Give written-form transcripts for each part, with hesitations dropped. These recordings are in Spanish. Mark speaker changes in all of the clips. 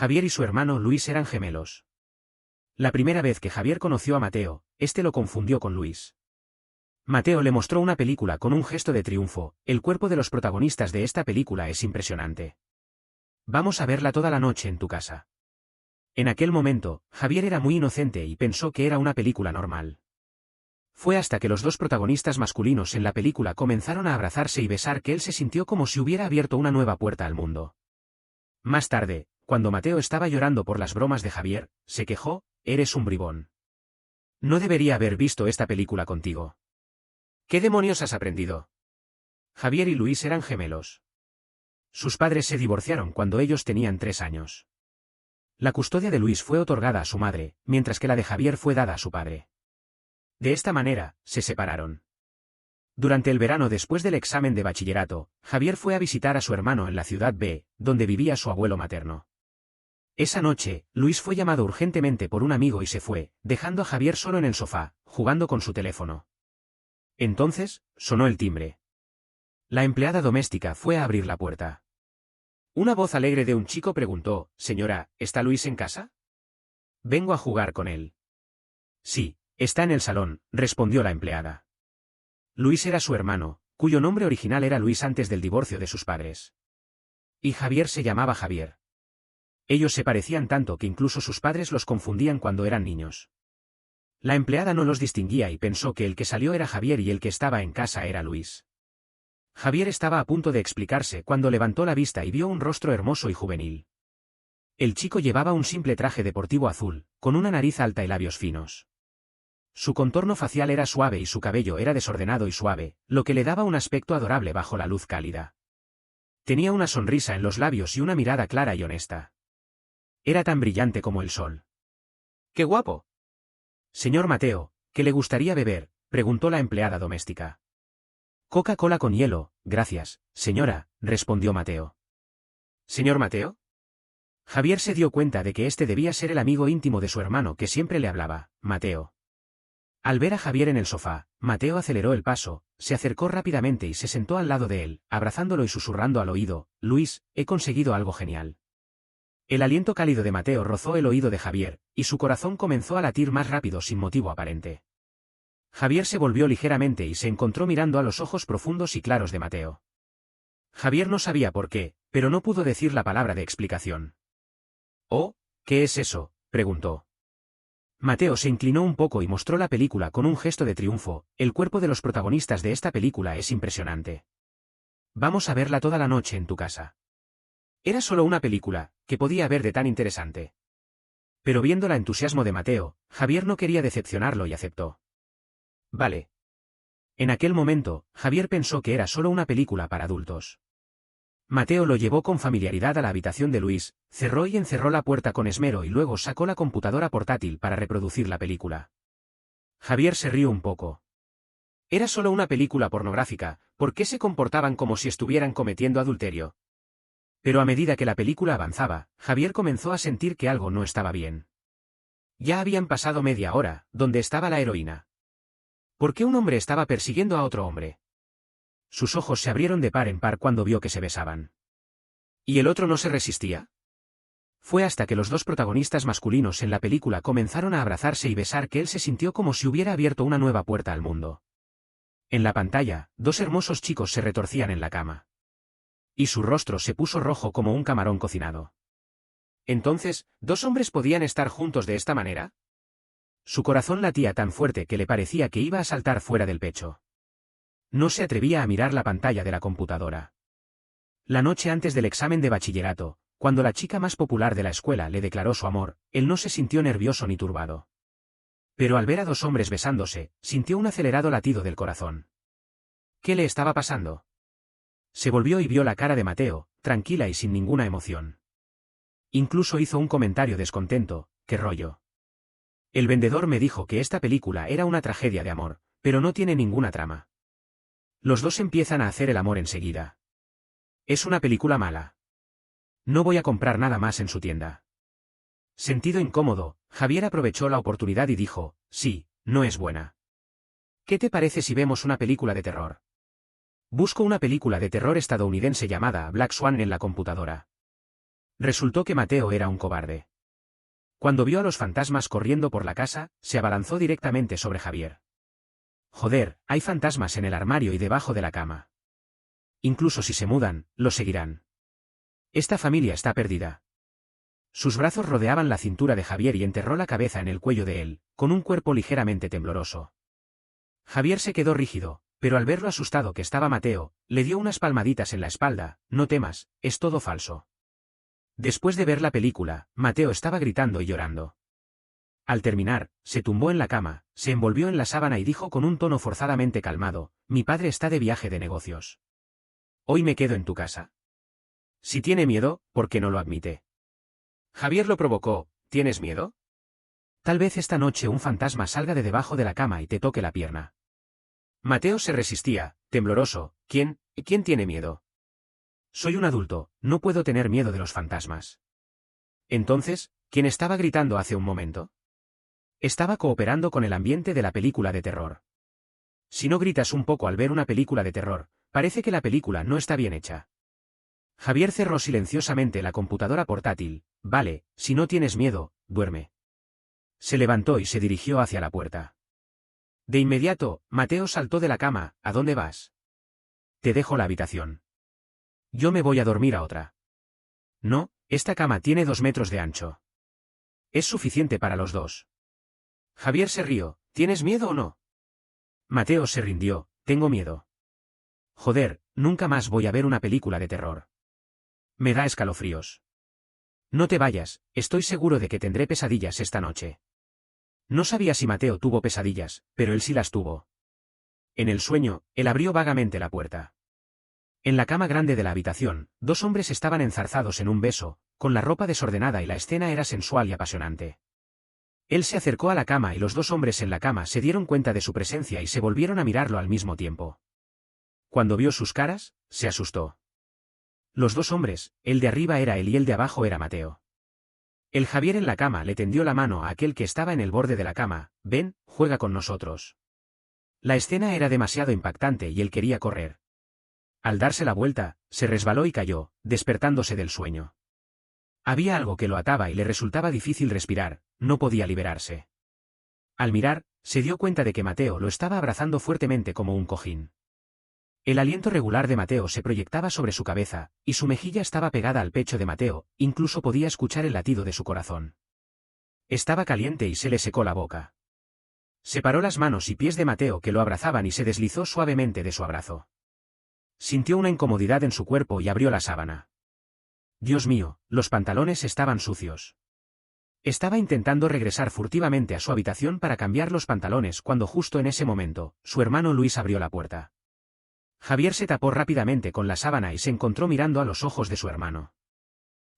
Speaker 1: Javier y su hermano Luis eran gemelos. La primera vez que Javier conoció a Mateo, este lo confundió con Luis. Mateo le mostró una película con un gesto de triunfo. El cuerpo de los protagonistas de esta película es impresionante. Vamos a verla toda la noche en tu casa. En aquel momento, Javier era muy inocente y pensó que era una película normal. Fue hasta que los dos protagonistas masculinos en la película comenzaron a abrazarse y besar que él se sintió como si hubiera abierto una nueva puerta al mundo. Más tarde, cuando Mateo estaba llorando por las bromas de Javier, se quejó: «Eres un bribón. No debería haber visto esta película contigo. ¿Qué demonios has aprendido?». Javier y Luis eran gemelos. Sus padres se divorciaron cuando ellos tenían 3 años. La custodia de Luis fue otorgada a su madre, mientras que la de Javier fue dada a su padre. De esta manera, se separaron. Durante el verano después del examen de bachillerato, Javier fue a visitar a su hermano en la ciudad B, donde vivía su abuelo materno. Esa noche, Luis fue llamado urgentemente por un amigo y se fue, dejando a Javier solo en el sofá, jugando con su teléfono. Entonces, sonó el timbre. La empleada doméstica fue a abrir la puerta. Una voz alegre de un chico preguntó: «Señora, ¿está Luis en casa?». «Vengo a jugar con él». «Sí, está en el salón», respondió la empleada. Luis era su hermano, cuyo nombre original era Luis antes del divorcio de sus padres. Y Javier se llamaba Javier. Ellos se parecían tanto que incluso sus padres los confundían cuando eran niños. La empleada no los distinguía y pensó que el que salió era Javier y el que estaba en casa era Luis. Javier estaba a punto de explicarse cuando levantó la vista y vio un rostro hermoso y juvenil. El chico llevaba un simple traje deportivo azul, con una nariz alta y labios finos. Su contorno facial era suave y su cabello era desordenado y suave, lo que le daba un aspecto adorable bajo la luz cálida. Tenía una sonrisa en los labios y una mirada clara y honesta. Era tan brillante como el sol. ¡Qué guapo! «Señor Mateo, ¿qué le gustaría beber?», preguntó la empleada doméstica. «Coca-Cola con hielo, gracias, señora», respondió Mateo. «¿Señor Mateo?». Javier se dio cuenta de que este debía ser el amigo íntimo de su hermano que siempre le hablaba: «Mateo». Al ver a Javier en el sofá, Mateo aceleró el paso, se acercó rápidamente y se sentó al lado de él, abrazándolo y susurrando al oído: «Luis, he conseguido algo genial». El aliento cálido de Mateo rozó el oído de Javier, y su corazón comenzó a latir más rápido sin motivo aparente. Javier se volvió ligeramente y se encontró mirando a los ojos profundos y claros de Mateo. Javier no sabía por qué, pero no pudo decir la palabra de explicación. «Oh, ¿qué es eso?», preguntó. Mateo se inclinó un poco y mostró la película con un gesto de triunfo. «El cuerpo de los protagonistas de esta película es impresionante. Vamos a verla toda la noche en tu casa». Era solo una película, ¿qué podía haber de tan interesante? Pero viendo el entusiasmo de Mateo, Javier no quería decepcionarlo y aceptó. «Vale». En aquel momento, Javier pensó que era solo una película para adultos. Mateo lo llevó con familiaridad a la habitación de Luis, cerró y encerró la puerta con esmero y luego sacó la computadora portátil para reproducir la película. Javier se rió un poco. Era solo una película pornográfica, ¿por qué se comportaban como si estuvieran cometiendo adulterio? Pero a medida que la película avanzaba, Javier comenzó a sentir que algo no estaba bien. Ya habían pasado media hora, ¿dónde estaba la heroína? ¿Por qué un hombre estaba persiguiendo a otro hombre? Sus ojos se abrieron de par en par cuando vio que se besaban. ¿Y el otro no se resistía? Fue hasta que los dos protagonistas masculinos en la película comenzaron a abrazarse y besar que él se sintió como si hubiera abierto una nueva puerta al mundo. En la pantalla, dos hermosos chicos se retorcían en la cama. Y su rostro se puso rojo como un camarón cocinado. Entonces, ¿dos hombres podían estar juntos de esta manera? Su corazón latía tan fuerte que le parecía que iba a saltar fuera del pecho. No se atrevía a mirar la pantalla de la computadora. La noche antes del examen de bachillerato, cuando la chica más popular de la escuela le declaró su amor, él no se sintió nervioso ni turbado. Pero al ver a dos hombres besándose, sintió un acelerado latido del corazón. ¿Qué le estaba pasando? Se volvió y vio la cara de Mateo, tranquila y sin ninguna emoción. Incluso hizo un comentario descontento: «¿Qué rollo? El vendedor me dijo que esta película era una tragedia de amor, pero no tiene ninguna trama. Los dos empiezan a hacer el amor enseguida. Es una película mala. No voy a comprar nada más en su tienda». Sentido incómodo, Javier aprovechó la oportunidad y dijo: «Sí, no es buena. ¿Qué te parece si vemos una película de terror? Busco una película de terror estadounidense llamada Black Swan en la computadora». Resultó que Mateo era un cobarde. Cuando vio a los fantasmas corriendo por la casa, se abalanzó directamente sobre Javier. Joder, hay fantasmas en el armario y debajo de la cama. Incluso si se mudan, lo seguirán. Esta familia está perdida. Sus brazos rodeaban la cintura de Javier y enterró la cabeza en el cuello de él, con un cuerpo ligeramente tembloroso. Javier se quedó rígido, pero al ver lo asustado que estaba Mateo, le dio unas palmaditas en la espalda. No temas, es todo falso. Después de ver la película, Mateo estaba gritando y llorando. Al terminar, se tumbó en la cama, se envolvió en la sábana y dijo con un tono forzadamente calmado: mi padre está de viaje de negocios. Hoy me quedo en tu casa. Si tiene miedo, ¿por qué no lo admite? Javier lo provocó: ¿tienes miedo? Tal vez esta noche un fantasma salga de debajo de la cama y te toque la pierna. Mateo se resistía, tembloroso. ¿Quién tiene miedo? Soy un adulto, no puedo tener miedo de los fantasmas. Entonces, ¿quién estaba gritando hace un momento? Estaba cooperando con el ambiente de la película de terror. Si no gritas un poco al ver una película de terror, parece que la película no está bien hecha. Javier cerró silenciosamente la computadora portátil. Vale, si no tienes miedo, duerme. Se levantó y se dirigió hacia la puerta. De inmediato, Mateo saltó de la cama. ¿A dónde vas? Te dejo la habitación. Yo me voy a dormir a otra. No, esta cama tiene 2 metros de ancho. Es suficiente para los dos. Javier se rió. ¿Tienes miedo o no? Mateo se rindió. Tengo miedo. Joder, nunca más voy a ver una película de terror. Me da escalofríos. No te vayas, estoy seguro de que tendré pesadillas esta noche. No sabía si Mateo tuvo pesadillas, pero él sí las tuvo. En el sueño, él abrió vagamente la puerta. En la cama grande de la habitación, 2 hombres estaban enzarzados en un beso, con la ropa desordenada y la escena era sensual y apasionante. Él se acercó a la cama y los 2 hombres en la cama se dieron cuenta de su presencia y se volvieron a mirarlo al mismo tiempo. Cuando vio sus caras, se asustó. Los 2 hombres, el de arriba era él y el de abajo era Mateo. El Javier en la cama le tendió la mano a aquel que estaba en el borde de la cama. Ven, juega con nosotros. La escena era demasiado impactante y él quería correr. Al darse la vuelta, se resbaló y cayó, despertándose del sueño. Había algo que lo ataba y le resultaba difícil respirar, no podía liberarse. Al mirar, se dio cuenta de que Mateo lo estaba abrazando fuertemente como un cojín. El aliento regular de Mateo se proyectaba sobre su cabeza, y su mejilla estaba pegada al pecho de Mateo, incluso podía escuchar el latido de su corazón. Estaba caliente y se le secó la boca. Separó las manos y pies de Mateo que lo abrazaban y se deslizó suavemente de su abrazo. Sintió una incomodidad en su cuerpo y abrió la sábana. Dios mío, los pantalones estaban sucios. Estaba intentando regresar furtivamente a su habitación para cambiar los pantalones cuando justo en ese momento, su hermano Luis abrió la puerta. Javier se tapó rápidamente con la sábana y se encontró mirando a los ojos de su hermano.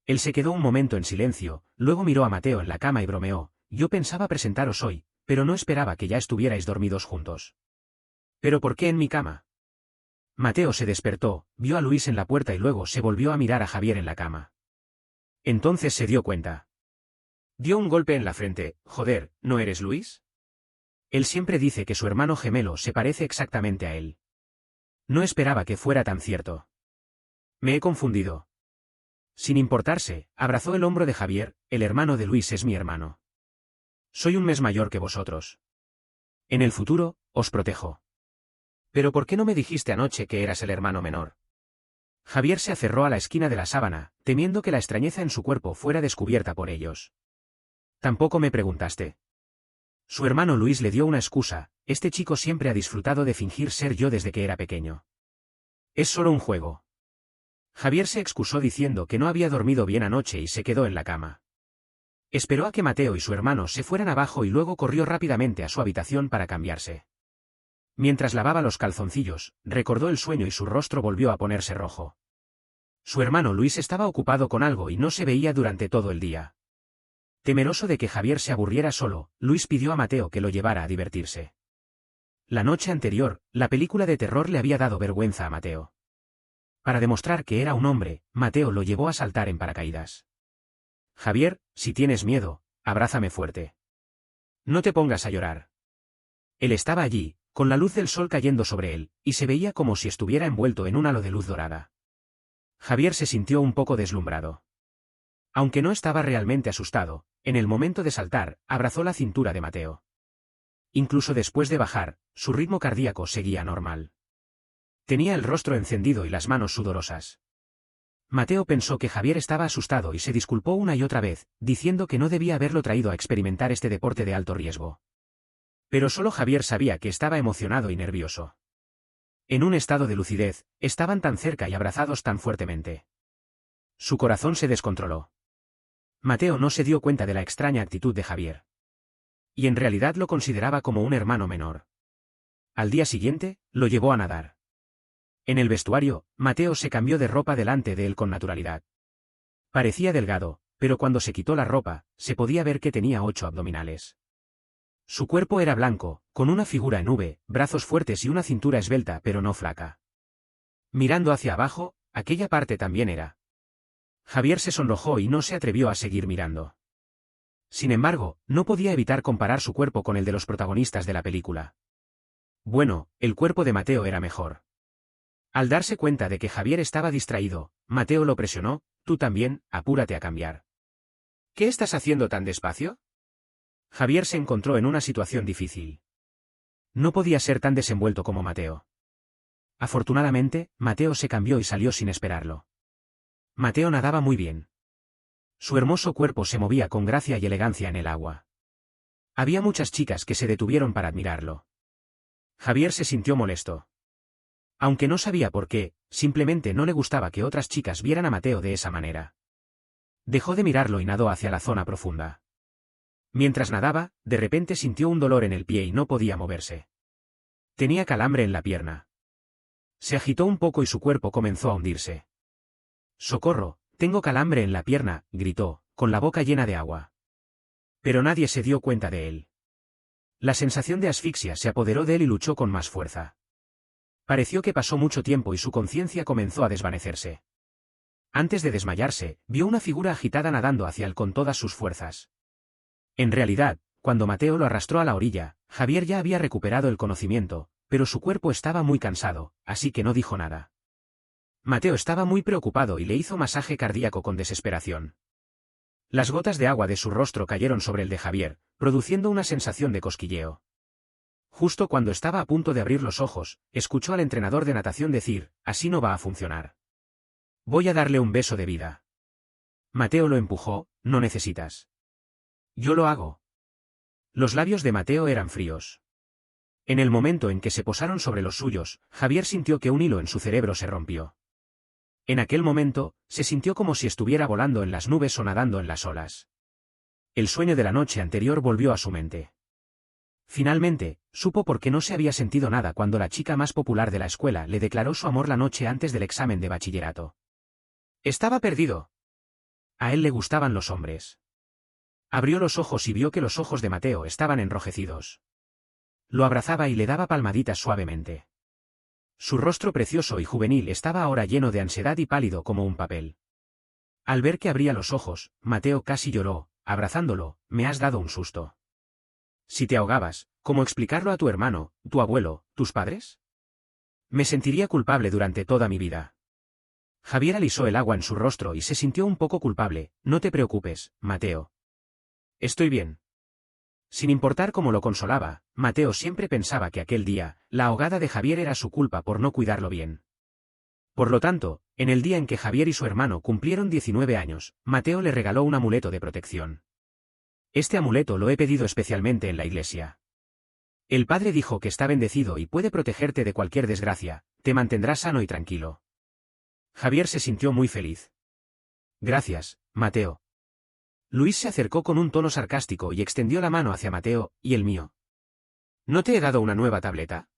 Speaker 1: Él se quedó un momento en silencio, luego miró a Mateo en la cama y bromeó: yo pensaba presentaros hoy, pero no esperaba que ya estuvierais dormidos juntos. ¿Pero por qué en mi cama? Mateo se despertó, vio a Luis en la puerta y luego se volvió a mirar a Javier en la cama. Entonces se dio cuenta. Dio un golpe en la frente. Joder, ¿no eres Luis? Él siempre dice que su hermano gemelo se parece exactamente a él. No esperaba que fuera tan cierto. Me he confundido. Sin importarse, abrazó el hombro de Javier. El hermano de Luis es mi hermano. Soy un mes mayor que vosotros. En el futuro, os protejo. ¿Pero por qué no me dijiste anoche que eras el hermano menor? Javier se aferró a la esquina de la sábana, temiendo que la extrañeza en su cuerpo fuera descubierta por ellos. Tampoco me preguntaste. Su hermano Luis le dio una excusa: este chico siempre ha disfrutado de fingir ser yo desde que era pequeño. Es solo un juego. Javier se excusó diciendo que no había dormido bien anoche y se quedó en la cama. Esperó a que Mateo y su hermano se fueran abajo y luego corrió rápidamente a su habitación para cambiarse. Mientras lavaba los calzoncillos, recordó el sueño y su rostro volvió a ponerse rojo. Su hermano Luis estaba ocupado con algo y no se veía durante todo el día. Temeroso de que Javier se aburriera solo, Luis pidió a Mateo que lo llevara a divertirse. La noche anterior, la película de terror le había dado vergüenza a Mateo. Para demostrar que era un hombre, Mateo lo llevó a saltar en paracaídas. Javier, si tienes miedo, abrázame fuerte. No te pongas a llorar. Él estaba allí, con la luz del sol cayendo sobre él, y se veía como si estuviera envuelto en un halo de luz dorada. Javier se sintió un poco deslumbrado. Aunque no estaba realmente asustado, en el momento de saltar, abrazó la cintura de Mateo. Incluso después de bajar, su ritmo cardíaco seguía normal. Tenía el rostro encendido y las manos sudorosas. Mateo pensó que Javier estaba asustado y se disculpó una y otra vez, diciendo que no debía haberlo traído a experimentar este deporte de alto riesgo. Pero solo Javier sabía que estaba emocionado y nervioso. En un estado de lucidez, estaban tan cerca y abrazados tan fuertemente. Su corazón se descontroló. Mateo no se dio cuenta de la extraña actitud de Javier. Y en realidad lo consideraba como un hermano menor. Al día siguiente, lo llevó a nadar. En el vestuario, Mateo se cambió de ropa delante de él con naturalidad. Parecía delgado, pero cuando se quitó la ropa, se podía ver que tenía 8 abdominales. Su cuerpo era blanco, con una figura en V, brazos fuertes y una cintura esbelta pero no flaca. Mirando hacia abajo, aquella parte también era. Javier se sonrojó y no se atrevió a seguir mirando. Sin embargo, no podía evitar comparar su cuerpo con el de los protagonistas de la película. Bueno, el cuerpo de Mateo era mejor. Al darse cuenta de que Javier estaba distraído, Mateo lo presionó: «Tú también, apúrate a cambiar». «¿Qué estás haciendo tan despacio?». Javier se encontró en una situación difícil. No podía ser tan desenvuelto como Mateo. Afortunadamente, Mateo se cambió y salió sin esperarlo. Mateo nadaba muy bien. Su hermoso cuerpo se movía con gracia y elegancia en el agua. Había muchas chicas que se detuvieron para admirarlo. Javier se sintió molesto. Aunque no sabía por qué, simplemente no le gustaba que otras chicas vieran a Mateo de esa manera. Dejó de mirarlo y nadó hacia la zona profunda. Mientras nadaba, de repente sintió un dolor en el pie y no podía moverse. Tenía calambre en la pierna. Se agitó un poco y su cuerpo comenzó a hundirse. «¡Socorro! Tengo calambre en la pierna», gritó, con la boca llena de agua. Pero nadie se dio cuenta de él. La sensación de asfixia se apoderó de él y luchó con más fuerza. Pareció que pasó mucho tiempo y su conciencia comenzó a desvanecerse. Antes de desmayarse, vio una figura agitada nadando hacia él con todas sus fuerzas. En realidad, cuando Mateo lo arrastró a la orilla, Javier ya había recuperado el conocimiento, pero su cuerpo estaba muy cansado, así que no dijo nada. Mateo estaba muy preocupado y le hizo masaje cardíaco con desesperación. Las gotas de agua de su rostro cayeron sobre el de Javier, produciendo una sensación de cosquilleo. Justo cuando estaba a punto de abrir los ojos, escuchó al entrenador de natación decir: «Así no va a funcionar. Voy a darle un beso de vida». Mateo lo empujó: «No necesitas. Yo lo hago». Los labios de Mateo eran fríos. En el momento en que se posaron sobre los suyos, Javier sintió que un hilo en su cerebro se rompió. En aquel momento, se sintió como si estuviera volando en las nubes o nadando en las olas. El sueño de la noche anterior volvió a su mente. Finalmente, supo por qué no se había sentido nada cuando la chica más popular de la escuela le declaró su amor la noche antes del examen de bachillerato. Estaba perdido. A él le gustaban los hombres. Abrió los ojos y vio que los ojos de Mateo estaban enrojecidos. Lo abrazaba y le daba palmaditas suavemente. Su rostro precioso y juvenil estaba ahora lleno de ansiedad y pálido como un papel. Al ver que abría los ojos, Mateo casi lloró, abrazándolo: «Me has dado un susto». «Si te ahogabas, ¿cómo explicarlo a tu hermano, tu abuelo, tus padres? Me sentiría culpable durante toda mi vida». Javier alisó el agua en su rostro y se sintió un poco culpable. «No te preocupes, Mateo. Estoy bien». Sin importar cómo lo consolaba, Mateo siempre pensaba que aquel día, la ahogada de Javier era su culpa por no cuidarlo bien. Por lo tanto, en el día en que Javier y su hermano cumplieron 19 años, Mateo le regaló un amuleto de protección. «Este amuleto lo he pedido especialmente en la iglesia. El padre dijo que está bendecido y puede protegerte de cualquier desgracia, te mantendrá sano y tranquilo». Javier se sintió muy feliz. «Gracias, Mateo». Luis se acercó con un tono sarcástico y extendió la mano hacia Mateo: «¿Y el mío? ¿No te he dado una nueva tableta?».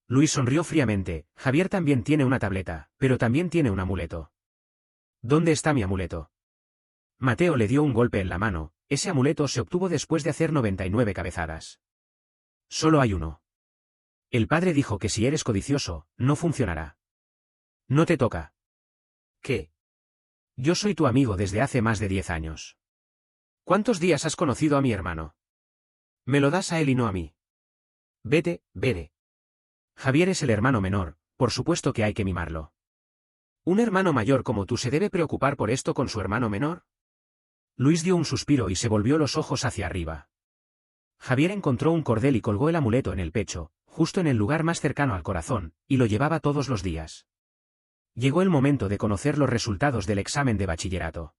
Speaker 1: Luis sonrió fríamente: «Javier también tiene una tableta, pero también tiene un amuleto». «¿Dónde está mi amuleto?». Mateo le dio un golpe en la mano: «Ese amuleto se obtuvo después de hacer 99 cabezadas. Solo hay uno. El padre dijo que si eres codicioso, no funcionará. No te toca». «¿Qué? Yo soy tu amigo desde hace más de 10 años. ¿Cuántos días has conocido a mi hermano? Me lo das a él y no a mí. Vete, vete». Javier es el hermano menor, por supuesto que hay que mimarlo. ¿Un hermano mayor como tú se debe preocupar por esto con su hermano menor? Luis dio un suspiro y se volvió los ojos hacia arriba. Javier encontró un cordel y colgó el amuleto en el pecho, justo en el lugar más cercano al corazón, y lo llevaba todos los días. Llegó el momento de conocer los resultados del examen de bachillerato.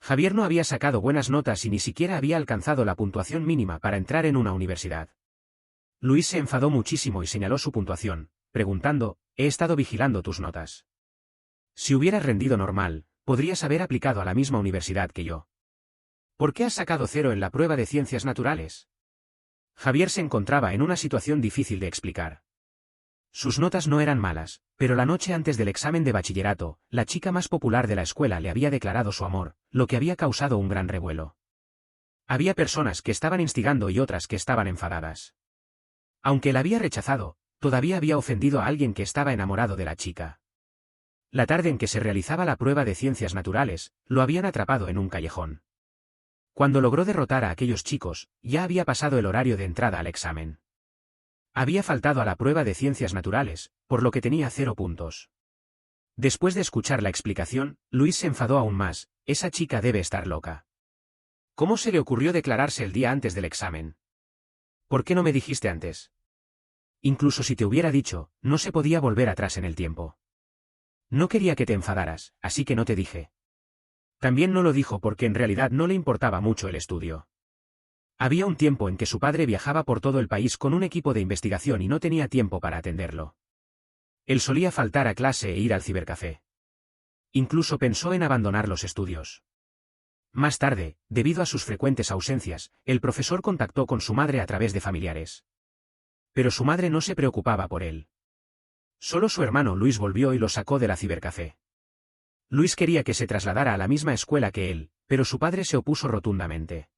Speaker 1: Javier no había sacado buenas notas y ni siquiera había alcanzado la puntuación mínima para entrar en una universidad. Luis se enfadó muchísimo y señaló su puntuación, preguntando: «He estado vigilando tus notas. Si hubieras rendido normal, podrías haber aplicado a la misma universidad que yo. ¿Por qué has sacado 0 en la prueba de ciencias naturales?». Javier se encontraba en una situación difícil de explicar. Sus notas no eran malas, pero la noche antes del examen de bachillerato, la chica más popular de la escuela le había declarado su amor, lo que había causado un gran revuelo. Había personas que estaban instigando y otras que estaban enfadadas. Aunque la había rechazado, todavía había ofendido a alguien que estaba enamorado de la chica. La tarde en que se realizaba la prueba de ciencias naturales, lo habían atrapado en un callejón. Cuando logró derrotar a aquellos chicos, ya había pasado el horario de entrada al examen. Había faltado a la prueba de ciencias naturales, por lo que tenía 0 puntos. Después de escuchar la explicación, Luis se enfadó aún más: «Esa chica debe estar loca. ¿Cómo se le ocurrió declararse el día antes del examen? ¿Por qué no me dijiste antes? Incluso si te hubiera dicho, no se podía volver atrás en el tiempo. No quería que te enfadaras, así que no te dije». También no lo dijo porque en realidad no le importaba mucho el estudio. Había un tiempo en que su padre viajaba por todo el país con un equipo de investigación y no tenía tiempo para atenderlo. Él solía faltar a clase e ir al cibercafé. Incluso pensó en abandonar los estudios. Más tarde, debido a sus frecuentes ausencias, el profesor contactó con su madre a través de familiares. Pero su madre no se preocupaba por él. Solo su hermano Luis volvió y lo sacó de la cibercafé. Luis quería que se trasladara a la misma escuela que él, pero su padre se opuso rotundamente.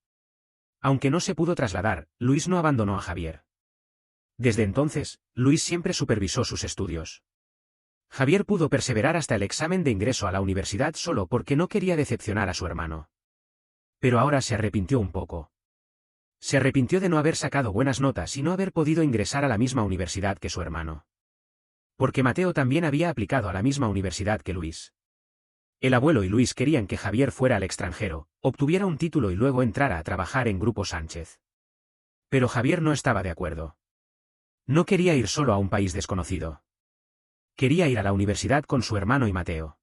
Speaker 1: Aunque no se pudo trasladar, Luis no abandonó a Javier. Desde entonces, Luis siempre supervisó sus estudios. Javier pudo perseverar hasta el examen de ingreso a la universidad solo porque no quería decepcionar a su hermano. Pero ahora se arrepintió un poco. Se arrepintió de no haber sacado buenas notas y no haber podido ingresar a la misma universidad que su hermano. Porque Mateo también había aplicado a la misma universidad que Luis. El abuelo y Luis querían que Javier fuera al extranjero, obtuviera un título y luego entrara a trabajar en Grupo Sánchez. Pero Javier no estaba de acuerdo. No quería ir solo a un país desconocido. Quería ir a la universidad con su hermano y Mateo.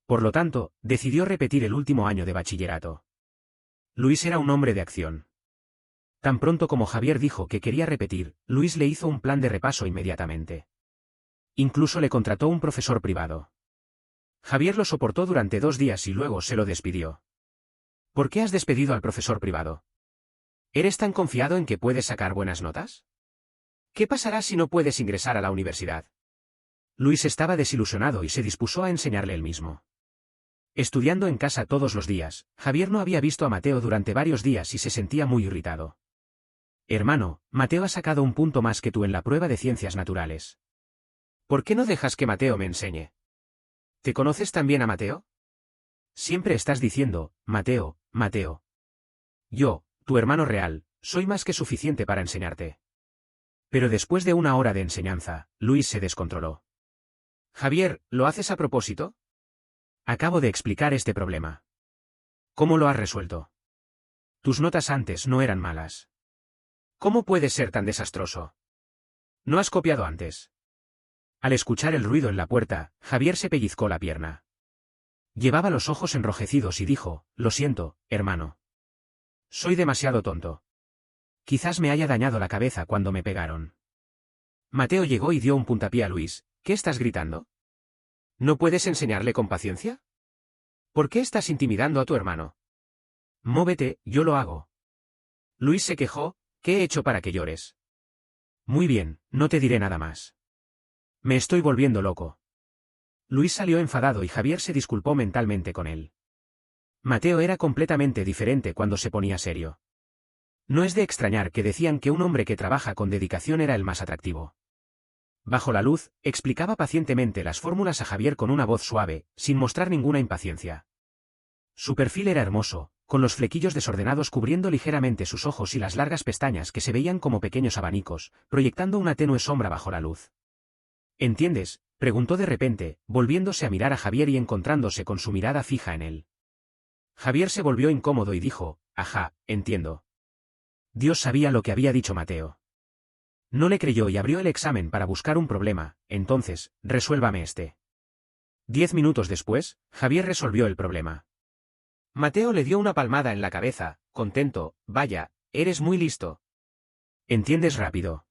Speaker 1: Por lo tanto, decidió repetir el último año de bachillerato. Luis era un hombre de acción. Tan pronto como Javier dijo que quería repetir, Luis le hizo un plan de repaso inmediatamente. Incluso le contrató un profesor privado. Javier lo soportó durante 2 días y luego se lo despidió. ¿Por qué has despedido al profesor privado? ¿Eres tan confiado en que puedes sacar buenas notas? ¿Qué pasará si no puedes ingresar a la universidad? Luis estaba desilusionado y se dispuso a enseñarle él mismo. Estudiando en casa todos los días, Javier no había visto a Mateo durante varios días y se sentía muy irritado. «Hermano, Mateo ha sacado un punto más que tú en la prueba de ciencias naturales. ¿Por qué no dejas que Mateo me enseñe? ¿Te conoces también a Mateo? Siempre estás diciendo, Mateo, Mateo. Yo, tu hermano real, soy más que suficiente para enseñarte». Pero después de 1 hora de enseñanza, Luis se descontroló. «Javier, ¿lo haces a propósito? Acabo de explicar este problema. ¿Cómo lo has resuelto? Tus notas antes no eran malas. ¿Cómo puedes ser tan desastroso? ¿No has copiado antes?». Al escuchar el ruido en la puerta, Javier se pellizcó la pierna. Llevaba los ojos enrojecidos y dijo: «Lo siento, hermano. Soy demasiado tonto. Quizás me haya dañado la cabeza cuando me pegaron». Mateo llegó y dio un puntapié a Luis. «¿Qué estás gritando? ¿No puedes enseñarle con paciencia? ¿Por qué estás intimidando a tu hermano? Móvete, yo lo hago». Luis se quejó: «¿Qué he hecho para que llores?». «Muy bien, no te diré nada más. Me estoy volviendo loco». Luis salió enfadado y Javier se disculpó mentalmente con él. Mateo era completamente diferente cuando se ponía serio. No es de extrañar que decían que un hombre que trabaja con dedicación era el más atractivo. Bajo la luz, explicaba pacientemente las fórmulas a Javier con una voz suave, sin mostrar ninguna impaciencia. Su perfil era hermoso, con los flequillos desordenados cubriendo ligeramente sus ojos y las largas pestañas que se veían como pequeños abanicos, proyectando una tenue sombra bajo la luz. «¿Entiendes?», preguntó de repente, volviéndose a mirar a Javier y encontrándose con su mirada fija en él. Javier se volvió incómodo y dijo, ajá, entiendo. Dios sabía lo que había dicho Mateo. No le creyó y abrió el examen para buscar un problema. Entonces, resuélvame este. 10 minutos después, Javier resolvió el problema. Mateo le dio una palmada en la cabeza, contento. Vaya, eres muy listo. Entiendes rápido.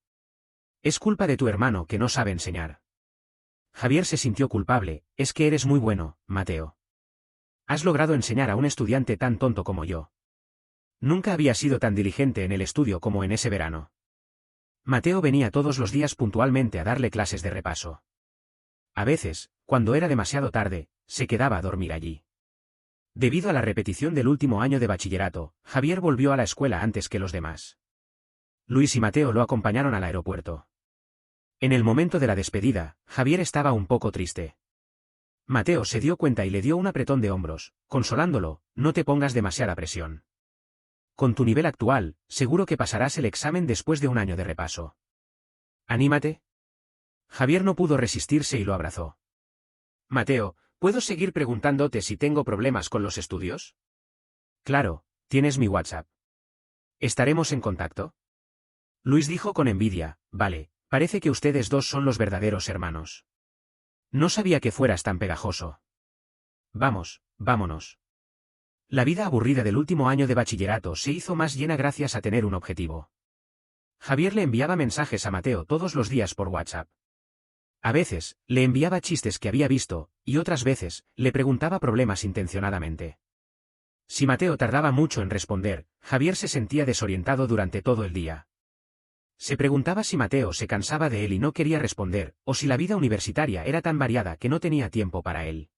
Speaker 1: Es culpa de tu hermano que no sabe enseñar. Javier se sintió culpable. Es que eres muy bueno, Mateo. Has logrado enseñar a un estudiante tan tonto como yo. Nunca había sido tan diligente en el estudio como en ese verano. Mateo venía todos los días puntualmente a darle clases de repaso. A veces, cuando era demasiado tarde, se quedaba a dormir allí. Debido a la repetición del último año de bachillerato, Javier volvió a la escuela antes que los demás. Luis y Mateo lo acompañaron al aeropuerto. En el momento de la despedida, Javier estaba un poco triste. Mateo se dio cuenta y le dio un apretón de hombros, consolándolo. No te pongas demasiada presión. Con tu nivel actual, seguro que pasarás el examen después de un año de repaso. Anímate. Javier no pudo resistirse y lo abrazó. Mateo, ¿puedo seguir preguntándote si tengo problemas con los estudios? Claro, tienes mi WhatsApp. ¿Estaremos en contacto? Luis dijo con envidia, vale, parece que ustedes dos son los verdaderos hermanos. No sabía que fueras tan pegajoso. Vamos, vámonos. La vida aburrida del último año de bachillerato se hizo más llena gracias a tener un objetivo. Javier le enviaba mensajes a Mateo todos los días por WhatsApp. A veces, le enviaba chistes que había visto, y otras veces, le preguntaba problemas intencionadamente. Si Mateo tardaba mucho en responder, Javier se sentía desorientado durante todo el día. Se preguntaba si Mateo se cansaba de él y no quería responder, o si la vida universitaria era tan variada que no tenía tiempo para él.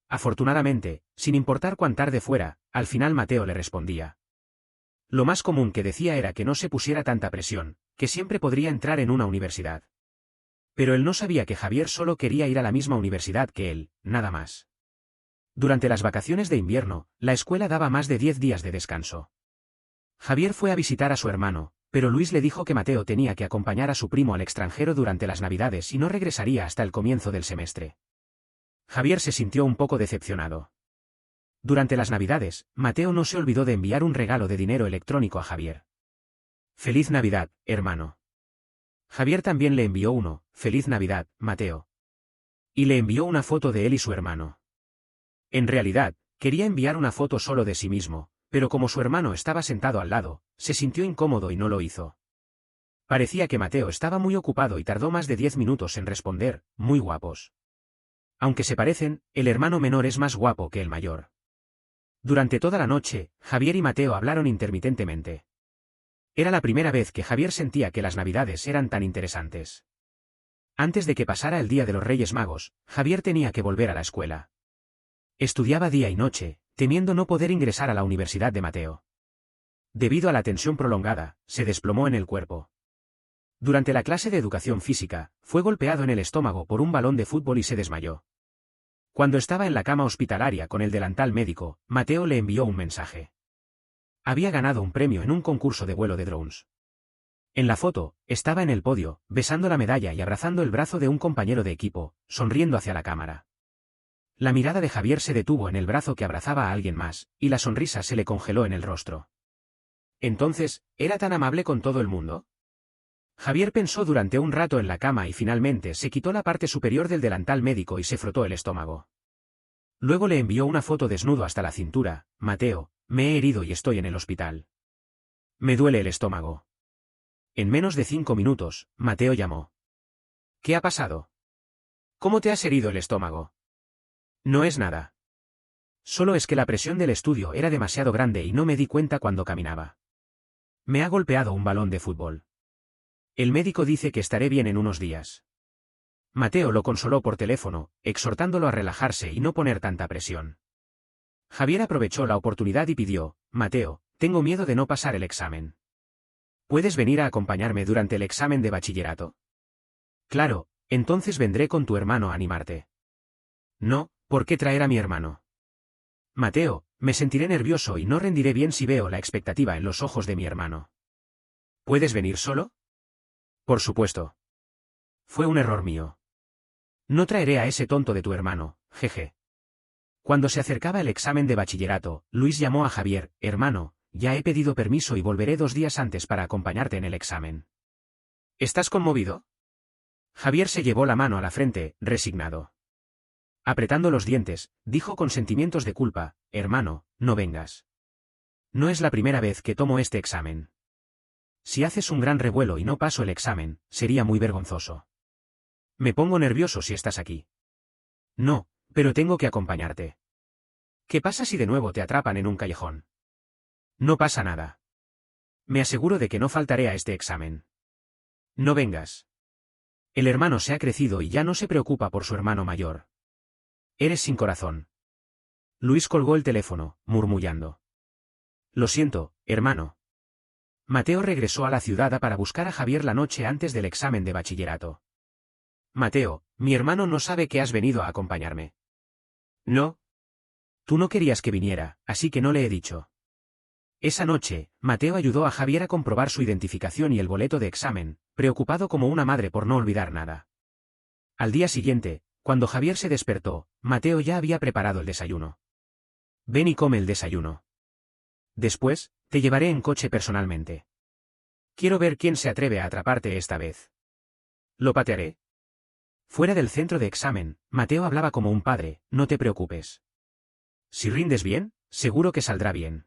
Speaker 1: Afortunadamente, sin importar cuán tarde fuera, al final Mateo le respondía. Lo más común que decía era que no se pusiera tanta presión, que siempre podría entrar en una universidad. Pero él no sabía que Javier solo quería ir a la misma universidad que él, nada más. Durante las vacaciones de invierno, la escuela daba más de 10 días de descanso. Javier fue a visitar a su hermano, pero Luis le dijo que Mateo tenía que acompañar a su primo al extranjero durante las Navidades y no regresaría hasta el comienzo del semestre. Javier se sintió un poco decepcionado. Durante las Navidades, Mateo no se olvidó de enviar un regalo de dinero electrónico a Javier. Feliz Navidad, hermano. Javier también le envió uno, Feliz Navidad, Mateo. Y le envió una foto de él y su hermano. En realidad, quería enviar una foto solo de sí mismo, pero como su hermano estaba sentado al lado, se sintió incómodo y no lo hizo. Parecía que Mateo estaba muy ocupado y tardó más de 10 minutos en responder, muy guapos. Aunque se parecen, el hermano menor es más guapo que el mayor. Durante toda la noche, Javier y Mateo hablaron intermitentemente. Era la primera vez que Javier sentía que las Navidades eran tan interesantes. Antes de que pasara el día de los Reyes Magos, Javier tenía que volver a la escuela. Estudiaba día y noche, temiendo no poder ingresar a la universidad de Mateo. Debido a la tensión prolongada, se desplomó en el cuerpo. Durante la clase de educación física, fue golpeado en el estómago por un balón de fútbol y se desmayó. Cuando estaba en la cama hospitalaria con el delantal médico, Mateo le envió un mensaje. Había ganado un premio en un concurso de vuelo de drones. En la foto, estaba en el podio, besando la medalla y abrazando el brazo de un compañero de equipo, sonriendo hacia la cámara. La mirada de Javier se detuvo en el brazo que abrazaba a alguien más, y la sonrisa se le congeló en el rostro. Entonces, ¿era tan amable con todo el mundo? Javier pensó durante un rato en la cama y finalmente se quitó la parte superior del delantal médico y se frotó el estómago. Luego le envió una foto desnudo hasta la cintura. Mateo, me he herido y estoy en el hospital. Me duele el estómago. En menos de 5 minutos, Mateo llamó. ¿Qué ha pasado? ¿Cómo te has herido el estómago? No es nada. Solo es que la presión del estudio era demasiado grande y no me di cuenta cuando caminaba. Me ha golpeado un balón de fútbol. El médico dice que estaré bien en unos días. Mateo lo consoló por teléfono, exhortándolo a relajarse y no poner tanta presión. Javier aprovechó la oportunidad y pidió, Mateo, tengo miedo de no pasar el examen. ¿Puedes venir a acompañarme durante el examen de bachillerato? Claro, entonces vendré con tu hermano a animarte. No, ¿por qué traer a mi hermano? Mateo, me sentiré nervioso y no rendiré bien si veo la expectativa en los ojos de mi hermano. ¿Puedes venir solo? Por supuesto. Fue un error mío. No traeré a ese tonto de tu hermano, jeje. Cuando se acercaba el examen de bachillerato, Luis llamó a Javier: hermano, ya he pedido permiso y volveré 2 días antes para acompañarte en el examen. ¿Estás conmovido? Javier se llevó la mano a la frente, resignado. Apretando los dientes, dijo con sentimientos de culpa: hermano, no vengas. No es la primera vez que tomo este examen. Si haces un gran revuelo y no paso el examen, sería muy vergonzoso. Me pongo nervioso si estás aquí. No, pero tengo que acompañarte. ¿Qué pasa si de nuevo te atrapan en un callejón? No pasa nada. Me aseguro de que no faltaré a este examen. No vengas. El hermano se ha crecido y ya no se preocupa por su hermano mayor. Eres sin corazón. Luis colgó el teléfono, murmullando. Lo siento, hermano. Mateo regresó a la ciudad para buscar a Javier la noche antes del examen de bachillerato. Mateo, mi hermano no sabe que has venido a acompañarme. No. Tú no querías que viniera, así que no le he dicho. Esa noche, Mateo ayudó a Javier a comprobar su identificación y el boleto de examen, preocupado como una madre por no olvidar nada. Al día siguiente, cuando Javier se despertó, Mateo ya había preparado el desayuno. Ven y come el desayuno. Después, te llevaré en coche personalmente. Quiero ver quién se atreve a atraparte esta vez. Lo patearé. Fuera del centro de examen, Mateo hablaba como un padre: no te preocupes. Si rindes bien, seguro que saldrá bien.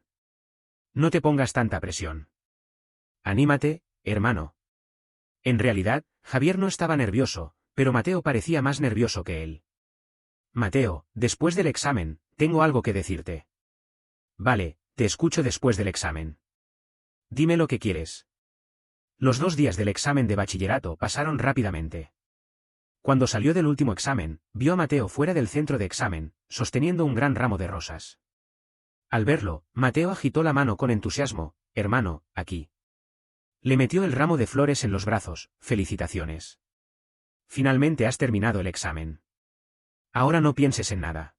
Speaker 1: No te pongas tanta presión. Anímate, hermano. En realidad, Javier no estaba nervioso, pero Mateo parecía más nervioso que él. Mateo, después del examen, tengo algo que decirte. Vale, te escucho después del examen. Dime lo que quieres. Los 2 días del examen de bachillerato pasaron rápidamente. Cuando salió del último examen, vio a Mateo fuera del centro de examen, sosteniendo un gran ramo de rosas. Al verlo, Mateo agitó la mano con entusiasmo: hermano, aquí. Le metió el ramo de flores en los brazos: felicitaciones. Finalmente has terminado el examen. Ahora no pienses en nada.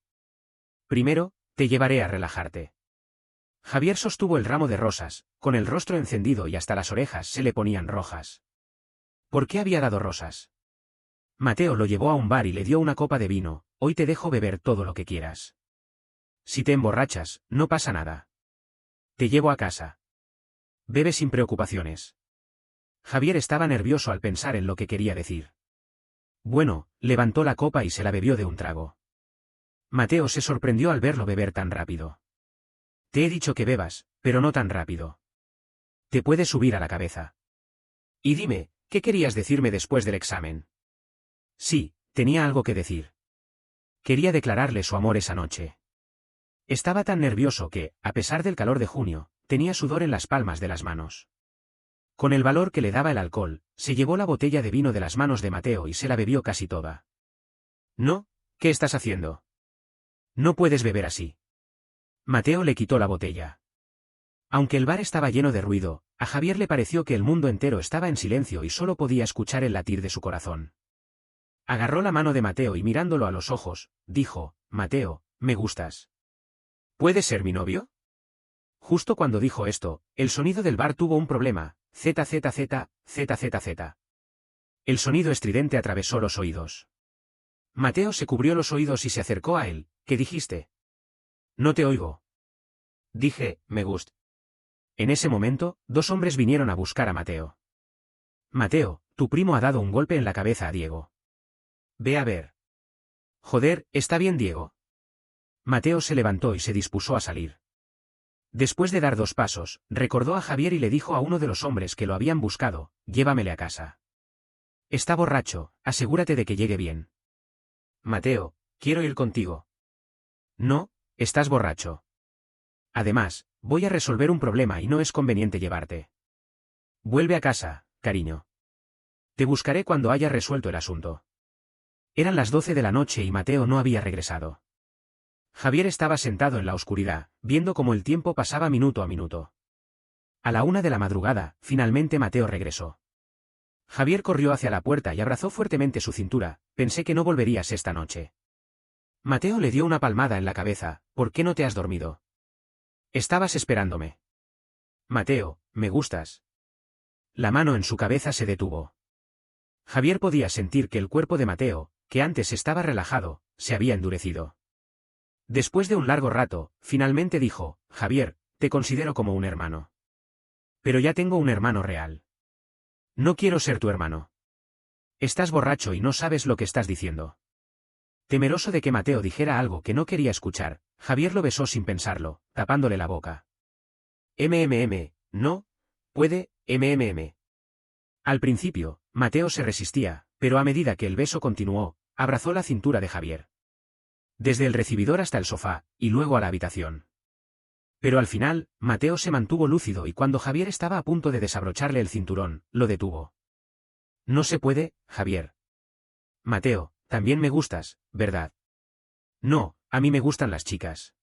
Speaker 1: Primero, te llevaré a relajarte. Javier sostuvo el ramo de rosas, con el rostro encendido y hasta las orejas se le ponían rojas. ¿Por qué había dado rosas? Mateo lo llevó a un bar y le dio una copa de vino: hoy te dejo beber todo lo que quieras. Si te emborrachas, no pasa nada. Te llevo a casa. Bebe sin preocupaciones. Javier estaba nervioso al pensar en lo que quería decir. Bueno, levantó la copa y se la bebió de un trago. Mateo se sorprendió al verlo beber tan rápido. Te he dicho que bebas, pero no tan rápido. Te puede subir a la cabeza. Y dime, ¿qué querías decirme después del examen? Sí, tenía algo que decir. Quería declararle su amor esa noche. Estaba tan nervioso que, a pesar del calor de junio, tenía sudor en las palmas de las manos. Con el valor que le daba el alcohol, se llevó la botella de vino de las manos de Mateo y se la bebió casi toda. No, ¿qué estás haciendo? No puedes beber así. Mateo le quitó la botella. Aunque el bar estaba lleno de ruido, a Javier le pareció que el mundo entero estaba en silencio y solo podía escuchar el latir de su corazón. Agarró la mano de Mateo y mirándolo a los ojos, dijo: Mateo, me gustas. ¿Puedes ser mi novio? Justo cuando dijo esto, el sonido del bar tuvo un problema: ZZZ. El sonido estridente atravesó los oídos. Mateo se cubrió los oídos y se acercó a él. ¿Qué dijiste? No te oigo. Dije: me gusta. En ese momento, 2 hombres vinieron a buscar a Mateo. Mateo, tu primo ha dado un golpe en la cabeza a Diego. Ve a ver. Joder, está bien Diego. Mateo se levantó y se dispuso a salir. Después de dar 2 pasos, recordó a Javier y le dijo a uno de los hombres que lo habían buscado: llévamele a casa. Está borracho, asegúrate de que llegue bien. Mateo, quiero ir contigo. No, estás borracho. Además, voy a resolver un problema y no es conveniente llevarte. Vuelve a casa, cariño. Te buscaré cuando haya resuelto el asunto. Eran las 12 de la noche y Mateo no había regresado. Javier estaba sentado en la oscuridad, viendo cómo el tiempo pasaba minuto a minuto. A la 1 de la madrugada, finalmente Mateo regresó. Javier corrió hacia la puerta y abrazó fuertemente su cintura: pensé que no volverías esta noche. Mateo le dio una palmada en la cabeza: ¿por qué no te has dormido? Estabas esperándome. Mateo, me gustas. La mano en su cabeza se detuvo. Javier podía sentir que el cuerpo de Mateo, que antes estaba relajado, se había endurecido. Después de un largo rato, finalmente dijo, Javier, te considero como un hermano. Pero ya tengo un hermano real. No quiero ser tu hermano. Estás borracho y no sabes lo que estás diciendo. Temeroso de que Mateo dijera algo que no quería escuchar, Javier lo besó sin pensarlo, tapándole la boca. No, puede, Al principio, Mateo se resistía, pero a medida que el beso continuó, abrazó la cintura de Javier. Desde el recibidor hasta el sofá, y luego a la habitación. Pero al final, Mateo se mantuvo lúcido y cuando Javier estaba a punto de desabrocharle el cinturón, lo detuvo. No se puede, Javier. Mateo, también me gustas, ¿verdad? No, a mí me gustan las chicas.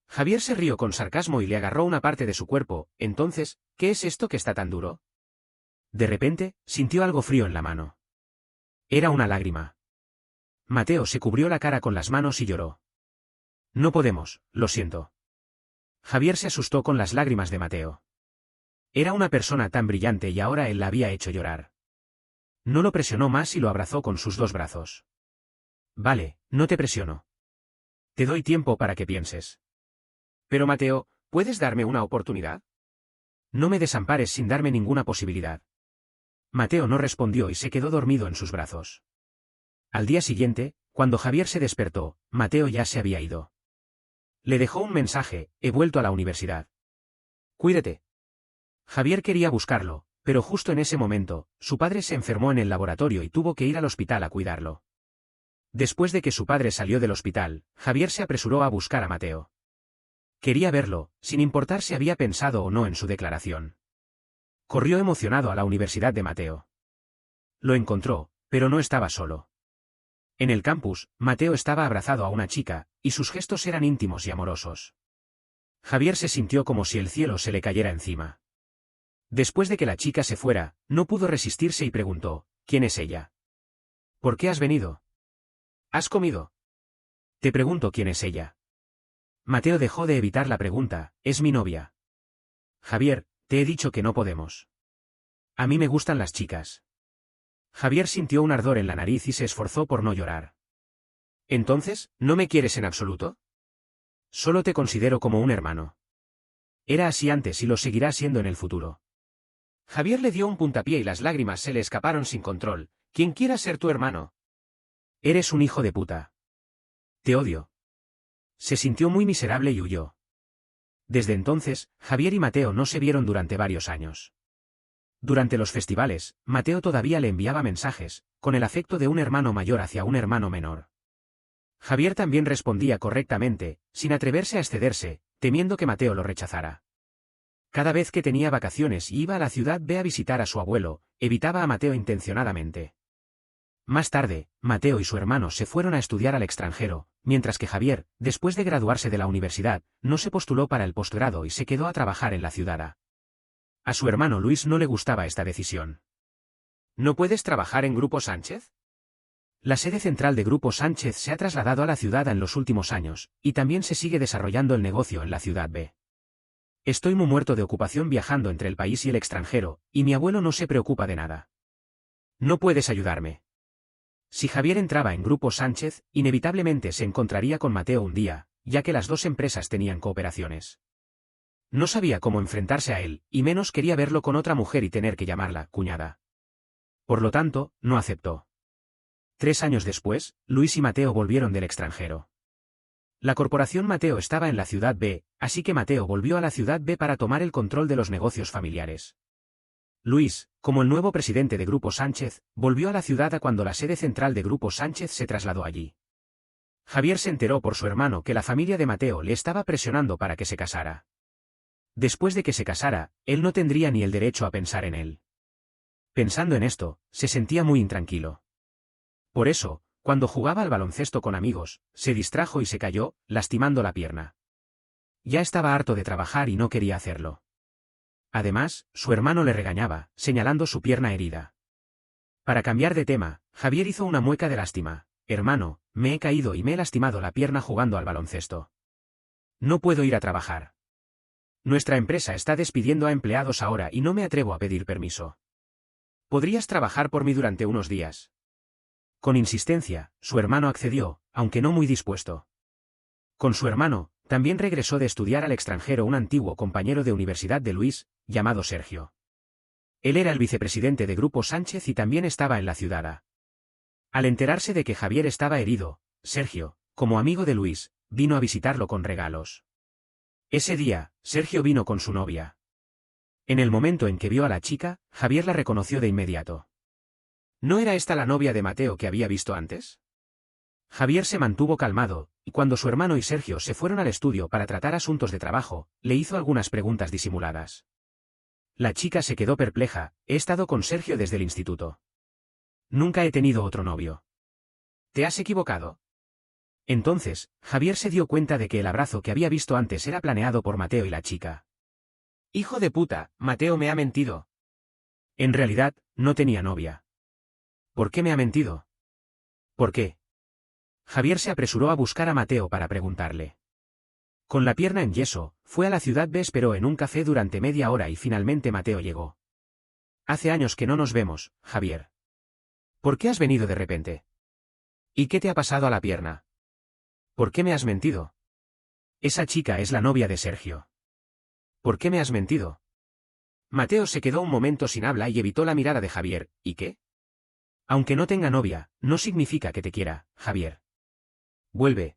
Speaker 1: Javier se rió con sarcasmo y le agarró una parte de su cuerpo. Entonces, ¿qué es esto que está tan duro? De repente, sintió algo frío en la mano. Era una lágrima. Mateo se cubrió la cara con las manos y lloró. No podemos, lo siento. Javier se asustó con las lágrimas de Mateo. Era una persona tan brillante y ahora él la había hecho llorar. No lo presionó más y lo abrazó con sus dos brazos. Vale, no te presiono. Te doy tiempo para que pienses. Pero Mateo, ¿puedes darme una oportunidad? No me desampares sin darme ninguna posibilidad. Mateo no respondió y se quedó dormido en sus brazos. Al día siguiente, cuando Javier se despertó, Mateo ya se había ido. Le dejó un mensaje: he vuelto a la universidad. Cuídate. Javier quería buscarlo, pero justo en ese momento, su padre se enfermó en el laboratorio y tuvo que ir al hospital a cuidarlo. Después de que su padre salió del hospital, Javier se apresuró a buscar a Mateo. Quería verlo, sin importar si había pensado o no en su declaración. Corrió emocionado a la universidad de Mateo. Lo encontró, pero no estaba solo. En el campus, Mateo estaba abrazado a una chica, y sus gestos eran íntimos y amorosos. Javier se sintió como si el cielo se le cayera encima. Después de que la chica se fuera, no pudo resistirse y preguntó, ¿quién es ella? ¿Por qué has venido? ¿Has comido? Te pregunto quién es ella. Mateo dejó de evitar la pregunta, es mi novia. Javier, te he dicho que no podemos. A mí me gustan las chicas. Javier sintió un ardor en la nariz y se esforzó por no llorar. Entonces, ¿no me quieres en absoluto? Solo te considero como un hermano. Era así antes y lo seguirá siendo en el futuro. Javier le dio un puntapié y las lágrimas se le escaparon sin control. ¿Quién quiera ser tu hermano? Eres un hijo de puta. Te odio. Se sintió muy miserable y huyó. Desde entonces, Javier y Mateo no se vieron durante varios años. Durante los festivales, Mateo todavía le enviaba mensajes, con el afecto de un hermano mayor hacia un hermano menor. Javier también respondía correctamente, sin atreverse a excederse, temiendo que Mateo lo rechazara. Cada vez que tenía vacaciones y iba a la ciudad B a visitar a su abuelo, evitaba a Mateo intencionadamente. Más tarde, Mateo y su hermano se fueron a estudiar al extranjero, mientras que Javier, después de graduarse de la universidad, no se postuló para el posgrado y se quedó a trabajar en la ciudad A. A su hermano Luis no le gustaba esta decisión. ¿No puedes trabajar en Grupo Sánchez? La sede central de Grupo Sánchez se ha trasladado a la ciudad A en los últimos años, y también se sigue desarrollando el negocio en la ciudad B. Estoy muy muerto de ocupación viajando entre el país y el extranjero, y mi abuelo no se preocupa de nada. No puedes ayudarme. Si Javier entraba en Grupo Sánchez, inevitablemente se encontraría con Mateo un día, ya que las dos empresas tenían cooperaciones. No sabía cómo enfrentarse a él, y menos quería verlo con otra mujer y tener que llamarla cuñada. Por lo tanto, no aceptó. 3 años después, Luis y Mateo volvieron del extranjero. La corporación Mateo estaba en la ciudad B, así que Mateo volvió a la ciudad B para tomar el control de los negocios familiares. Luis, como el nuevo presidente de Grupo Sánchez, volvió a la ciudad A cuando la sede central de Grupo Sánchez se trasladó allí. Javier se enteró por su hermano que la familia de Mateo le estaba presionando para que se casara. Después de que se casara, él no tendría ni el derecho a pensar en él. Pensando en esto, se sentía muy intranquilo. Por eso, cuando jugaba al baloncesto con amigos, se distrajo y se cayó, lastimando la pierna. Ya estaba harto de trabajar y no quería hacerlo. Además, su hermano le regañaba, señalando su pierna herida. Para cambiar de tema, Javier hizo una mueca de lástima. Hermano, me he caído y me he lastimado la pierna jugando al baloncesto. No puedo ir a trabajar. Nuestra empresa está despidiendo a empleados ahora y no me atrevo a pedir permiso. ¿Podrías trabajar por mí durante unos días? Con insistencia, su hermano accedió, aunque no muy dispuesto. Con su hermano, también regresó de estudiar al extranjero un antiguo compañero de universidad de Luis, llamado Sergio. Él era el vicepresidente de Grupo Sánchez y también estaba en la ciudad. Al enterarse de que Javier estaba herido, Sergio, como amigo de Luis, vino a visitarlo con regalos. Ese día, Sergio vino con su novia. En el momento en que vio a la chica, Javier la reconoció de inmediato. ¿No era esta la novia de Mateo que había visto antes? Javier se mantuvo calmado, y cuando su hermano y Sergio se fueron al estudio para tratar asuntos de trabajo, le hizo algunas preguntas disimuladas. La chica se quedó perpleja: he estado con Sergio desde el instituto. Nunca he tenido otro novio. ¿Te has equivocado? Entonces, Javier se dio cuenta de que el abrazo que había visto antes era planeado por Mateo y la chica. Hijo de puta, Mateo me ha mentido. En realidad, no tenía novia. ¿Por qué me ha mentido? ¿Por qué? Javier se apresuró a buscar a Mateo para preguntarle. Con la pierna en yeso, fue a la ciudad B, esperó en un café durante media hora y finalmente Mateo llegó. Hace años que no nos vemos, Javier. ¿Por qué has venido de repente? ¿Y qué te ha pasado a la pierna? ¿Por qué me has mentido? Esa chica es la novia de Sergio. ¿Por qué me has mentido? Mateo se quedó un momento sin habla y evitó la mirada de Javier. ¿Y qué? Aunque no tenga novia, no significa que te quiera, Javier. Vuelve.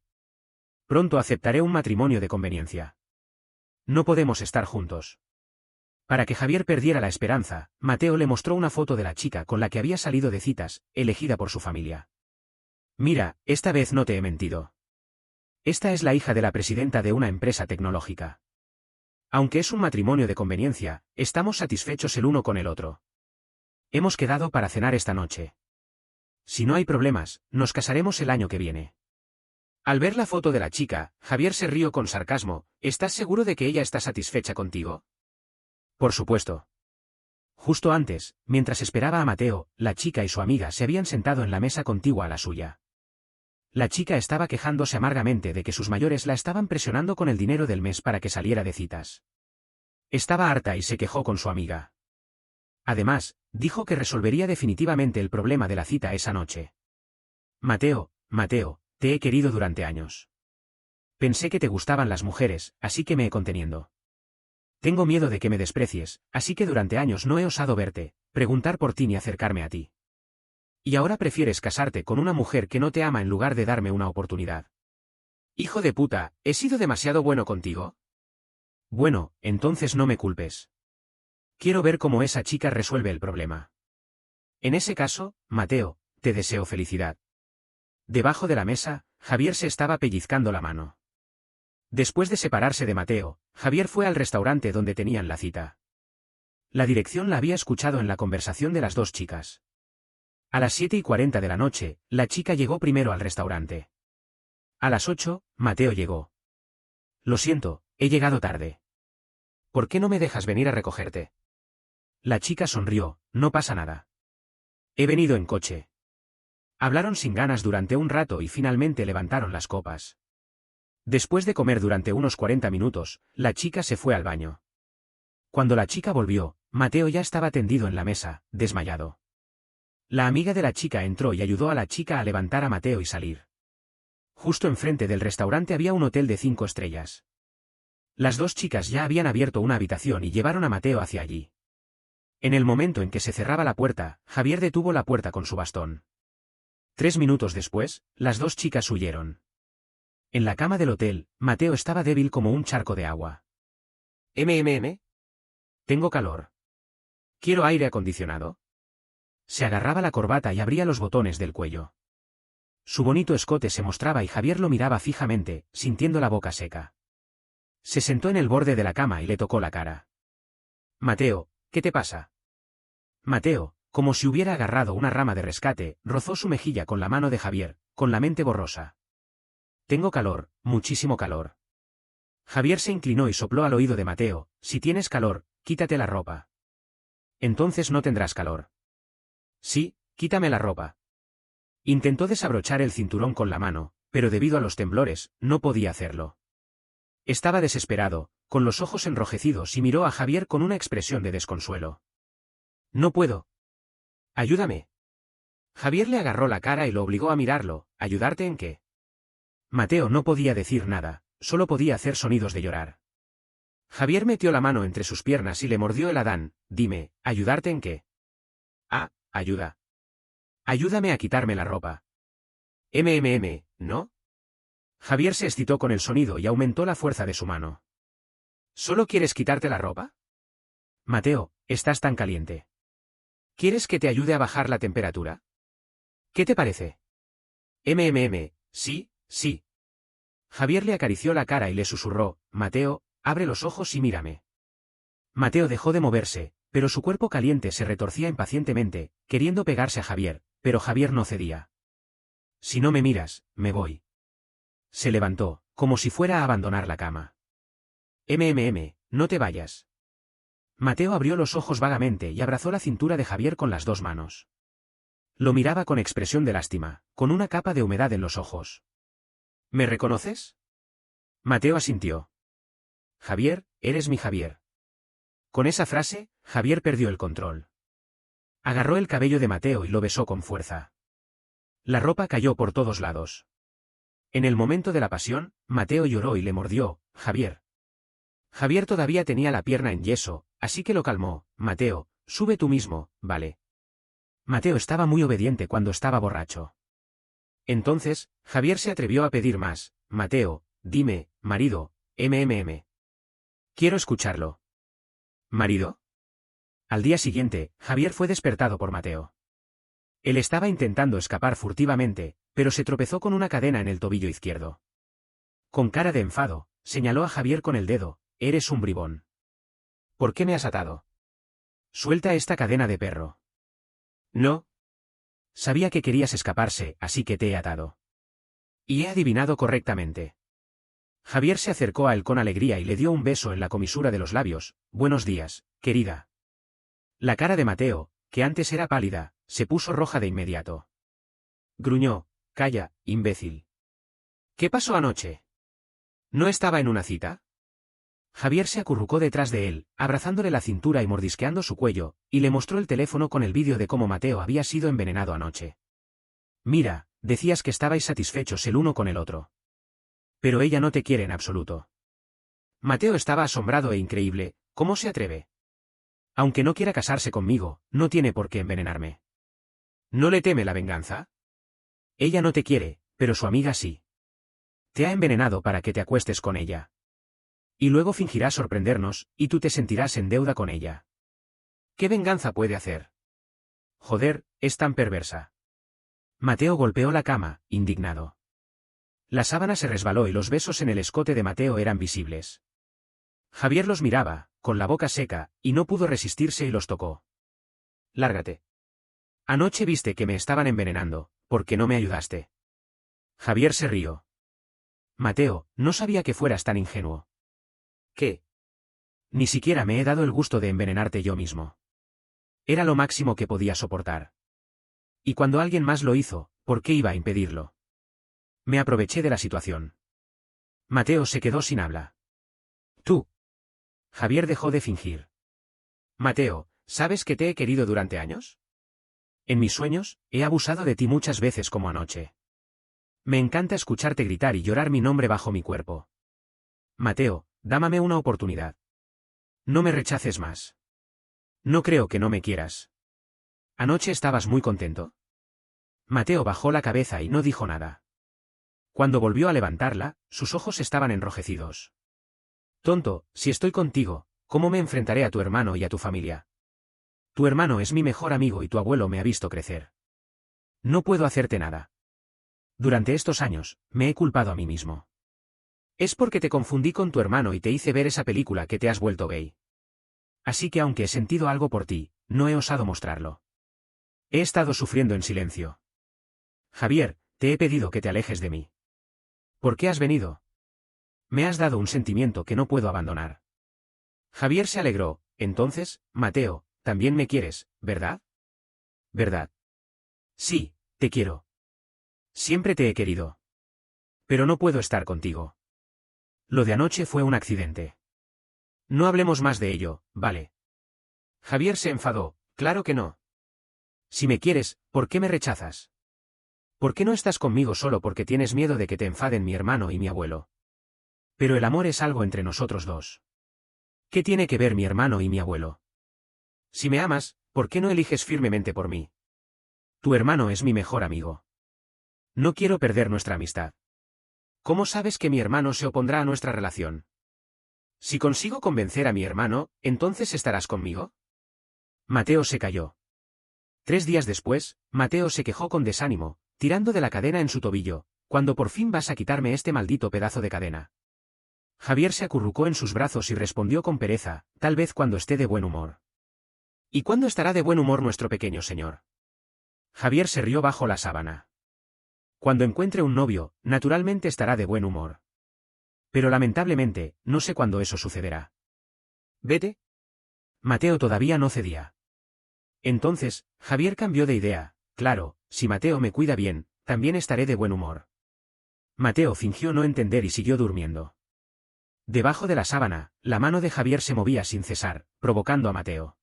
Speaker 1: Pronto aceptaré un matrimonio de conveniencia. No podemos estar juntos. Para que Javier perdiera la esperanza, Mateo le mostró una foto de la chica con la que había salido de citas, elegida por su familia. Mira, esta vez no te he mentido. Esta es la hija de la presidenta de una empresa tecnológica. Aunque es un matrimonio de conveniencia, estamos satisfechos el uno con el otro. Hemos quedado para cenar esta noche. Si no hay problemas, nos casaremos el año que viene. Al ver la foto de la chica, Javier se rió con sarcasmo. ¿Estás seguro de que ella está satisfecha contigo? Por supuesto. Justo antes, mientras esperaba a Mateo, la chica y su amiga se habían sentado en la mesa contigua a la suya. La chica estaba quejándose amargamente de que sus mayores la estaban presionando con el dinero del mes para que saliera de citas. Estaba harta y se quejó con su amiga. Además, dijo que resolvería definitivamente el problema de la cita esa noche. Mateo, te he querido durante años. Pensé que te gustaban las mujeres, así que me he conteniendo. Tengo miedo de que me desprecies, así que durante años no he osado verte, preguntar por ti ni acercarme a ti. Y ahora prefieres casarte con una mujer que no te ama en lugar de darme una oportunidad. Hijo de puta, ¿he sido demasiado bueno contigo? Bueno, entonces no me culpes. Quiero ver cómo esa chica resuelve el problema. En ese caso, Mateo, te deseo felicidad. Debajo de la mesa, Javier se estaba pellizcando la mano. Después de separarse de Mateo, Javier fue al restaurante donde tenían la cita. La dirección la había escuchado en la conversación de las dos chicas. A las 7:40 de la noche, la chica llegó primero al restaurante. A las 8, Mateo llegó. Lo siento, he llegado tarde. ¿Por qué no me dejas venir a recogerte? La chica sonrió. No pasa nada. He venido en coche. Hablaron sin ganas durante un rato y finalmente levantaron las copas. Después de comer durante unos 40 minutos, la chica se fue al baño. Cuando la chica volvió, Mateo ya estaba tendido en la mesa, desmayado. La amiga de la chica entró y ayudó a la chica a levantar a Mateo y salir. Justo enfrente del restaurante había un hotel de 5 estrellas. Las dos chicas ya habían abierto una habitación y llevaron a Mateo hacia allí. En el momento en que se cerraba la puerta, Javier detuvo la puerta con su bastón. 3 minutos después, las dos chicas huyeron. En la cama del hotel, Mateo estaba débil como un charco de agua. Tengo calor. Quiero aire acondicionado. Se agarraba la corbata y abría los botones del cuello. Su bonito escote se mostraba y Javier lo miraba fijamente, sintiendo la boca seca. Se sentó en el borde de la cama y le tocó la cara. Mateo, ¿qué te pasa? Mateo, como si hubiera agarrado una rama de rescate, rozó su mejilla con la mano de Javier, con la mente borrosa. Tengo calor, muchísimo calor. Javier se inclinó y sopló al oído de Mateo. Si tienes calor, quítate la ropa. Entonces no tendrás calor. Sí, quítame la ropa. Intentó desabrochar el cinturón con la mano, pero debido a los temblores, no podía hacerlo. Estaba desesperado, con los ojos enrojecidos y miró a Javier con una expresión de desconsuelo. No puedo. Ayúdame. Javier le agarró la cara y lo obligó a mirarlo. ¿Ayudarte en qué? Mateo no podía decir nada, solo podía hacer sonidos de llorar. Javier metió la mano entre sus piernas y le mordió el Adán. Dime, ¿ayudarte en qué? Ah, ayuda. Ayúdame a quitarme la ropa. ¿No? Javier se excitó con el sonido y aumentó la fuerza de su mano. ¿Solo quieres quitarte la ropa? Mateo, estás tan caliente. ¿Quieres que te ayude a bajar la temperatura? ¿Qué te parece? Sí, sí. Javier le acarició la cara y le susurró, Mateo, abre los ojos y mírame. Mateo dejó de moverse, pero su cuerpo caliente se retorcía impacientemente, queriendo pegarse a Javier, pero Javier no cedía. Si no me miras, me voy. Se levantó, como si fuera a abandonar la cama. No te vayas. Mateo abrió los ojos vagamente y abrazó la cintura de Javier con las dos manos. Lo miraba con expresión de lástima, con una capa de humedad en los ojos. ¿Me reconoces? Mateo asintió. Javier, eres mi Javier. Con esa frase, Javier perdió el control. Agarró el cabello de Mateo y lo besó con fuerza. La ropa cayó por todos lados. En el momento de la pasión, Mateo lloró y le mordió, Javier. Javier todavía tenía la pierna en yeso, así que lo calmó, Mateo, sube tú mismo, ¿vale? Mateo estaba muy obediente cuando estaba borracho. Entonces, Javier se atrevió a pedir más, Mateo, dime, marido, Quiero escucharlo. ¿Marido? Al día siguiente, Javier fue despertado por Mateo. Él estaba intentando escapar furtivamente, pero se tropezó con una cadena en el tobillo izquierdo. Con cara de enfado, señaló a Javier con el dedo, eres un bribón. ¿Por qué me has atado? Suelta esta cadena de perro. No. Sabía que querías escaparse, así que te he atado. Y he adivinado correctamente. Javier se acercó a él con alegría y le dio un beso en la comisura de los labios. Buenos días, querida. La cara de Mateo, que antes era pálida, se puso roja de inmediato. Gruñó, calla, imbécil. ¿Qué pasó anoche? ¿No estaba en una cita? Javier se acurrucó detrás de él, abrazándole la cintura y mordisqueando su cuello, y le mostró el teléfono con el vídeo de cómo Mateo había sido envenenado anoche. Mira, decías que estabais satisfechos el uno con el otro. Pero ella no te quiere en absoluto. Mateo estaba asombrado e increíble, ¿cómo se atreve? Aunque no quiera casarse conmigo, no tiene por qué envenenarme. ¿No le teme la venganza? Ella no te quiere, pero su amiga sí. Te ha envenenado para que te acuestes con ella. Y luego fingirá sorprendernos, y tú te sentirás en deuda con ella. ¿Qué venganza puede hacer? Joder, es tan perversa. Mateo golpeó la cama, indignado. La sábana se resbaló y los besos en el escote de Mateo eran visibles. Javier los miraba, con la boca seca, y no pudo resistirse y los tocó. Lárgate. Anoche viste que me estaban envenenando, ¿por qué no me ayudaste? Javier se rió. Mateo, no sabía que fueras tan ingenuo. ¿Qué? Ni siquiera me he dado el gusto de envenenarte yo mismo. Era lo máximo que podía soportar. Y cuando alguien más lo hizo, ¿por qué iba a impedirlo? Me aproveché de la situación. Mateo se quedó sin habla. Tú. Javier dejó de fingir. Mateo, ¿sabes que te he querido durante años? En mis sueños, he abusado de ti muchas veces como anoche. Me encanta escucharte gritar y llorar mi nombre bajo mi cuerpo. Mateo, dámame una oportunidad. No me rechaces más. No creo que no me quieras. Anoche estabas muy contento. Mateo bajó la cabeza y no dijo nada. Cuando volvió a levantarla, sus ojos estaban enrojecidos. Tonto, si estoy contigo, ¿cómo me enfrentaré a tu hermano y a tu familia? Tu hermano es mi mejor amigo y tu abuelo me ha visto crecer. No puedo hacerte nada. Durante estos años, me he culpado a mí mismo. Es porque te confundí con tu hermano y te hice ver esa película que te has vuelto gay. Así que aunque he sentido algo por ti, no he osado mostrarlo. He estado sufriendo en silencio. Javier, te he pedido que te alejes de mí. ¿Por qué has venido? Me has dado un sentimiento que no puedo abandonar. Javier se alegró. Entonces, Mateo, también me quieres, ¿verdad? ¿Verdad? Sí, te quiero. Siempre te he querido. Pero no puedo estar contigo. Lo de anoche fue un accidente. No hablemos más de ello, ¿vale? Javier se enfadó. Claro que no. Si me quieres, ¿por qué me rechazas? ¿Por qué no estás conmigo solo porque tienes miedo de que te enfaden mi hermano y mi abuelo? Pero el amor es algo entre nosotros dos. ¿Qué tiene que ver mi hermano y mi abuelo? Si me amas, ¿por qué no eliges firmemente por mí? Tu hermano es mi mejor amigo. No quiero perder nuestra amistad. ¿Cómo sabes que mi hermano se opondrá a nuestra relación? Si consigo convencer a mi hermano, ¿entonces estarás conmigo? Mateo se calló. 3 días después, Mateo se quejó con desánimo, tirando de la cadena en su tobillo. «¿Cuándo por fin vas a quitarme este maldito pedazo de cadena?» Javier se acurrucó en sus brazos y respondió con pereza, «Tal vez cuando esté de buen humor». «¿Y cuándo estará de buen humor nuestro pequeño señor?» Javier se rió bajo la sábana. «Cuando encuentre un novio, naturalmente estará de buen humor. Pero lamentablemente, no sé cuándo eso sucederá». «Vete». Mateo todavía no cedía. Entonces, Javier cambió de idea. «Claro, si Mateo me cuida bien, también estaré de buen humor». Mateo fingió no entender y siguió durmiendo. Debajo de la sábana, la mano de Javier se movía sin cesar, provocando a Mateo.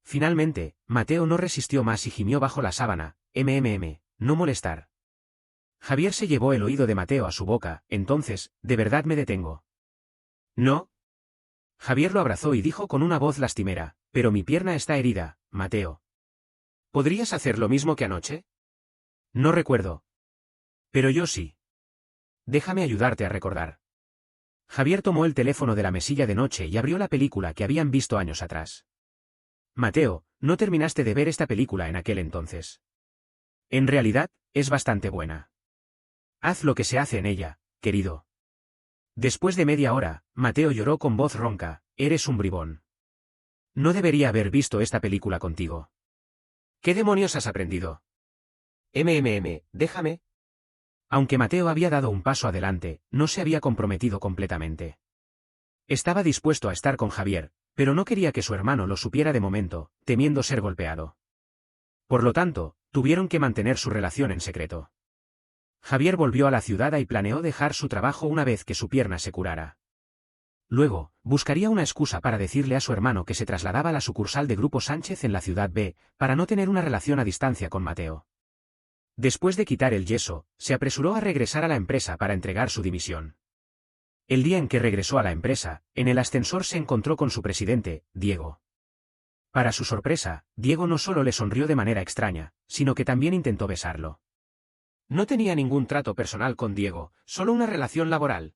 Speaker 1: Finalmente, Mateo no resistió más y gimió bajo la sábana, no molestar. Javier se llevó el oído de Mateo a su boca, «Entonces, ¿de verdad me detengo?» «No». Javier lo abrazó y dijo con una voz lastimera, «Pero mi pierna está herida, Mateo. ¿Podrías hacer lo mismo que anoche?» «No recuerdo». «Pero yo sí. Déjame ayudarte a recordar». Javier tomó el teléfono de la mesilla de noche y abrió la película que habían visto años atrás. «Mateo, no terminaste de ver esta película en aquel entonces. En realidad, es bastante buena. Haz lo que se hace en ella, querido». Después de media hora, Mateo lloró con voz ronca, «Eres un bribón. No debería haber visto esta película contigo. ¿Qué demonios has aprendido?» Déjame». Aunque Mateo había dado un paso adelante, no se había comprometido completamente. Estaba dispuesto a estar con Javier, pero no quería que su hermano lo supiera de momento, temiendo ser golpeado. Por lo tanto, tuvieron que mantener su relación en secreto. Javier volvió a la ciudad y planeó dejar su trabajo una vez que su pierna se curara. Luego, buscaría una excusa para decirle a su hermano que se trasladaba a la sucursal de Grupo Sánchez en la ciudad B, para no tener una relación a distancia con Mateo. Después de quitar el yeso, se apresuró a regresar a la empresa para entregar su dimisión. El día en que regresó a la empresa, en el ascensor se encontró con su presidente, Diego. Para su sorpresa, Diego no solo le sonrió de manera extraña, sino que también intentó besarlo. No tenía ningún trato personal con Diego, solo una relación laboral.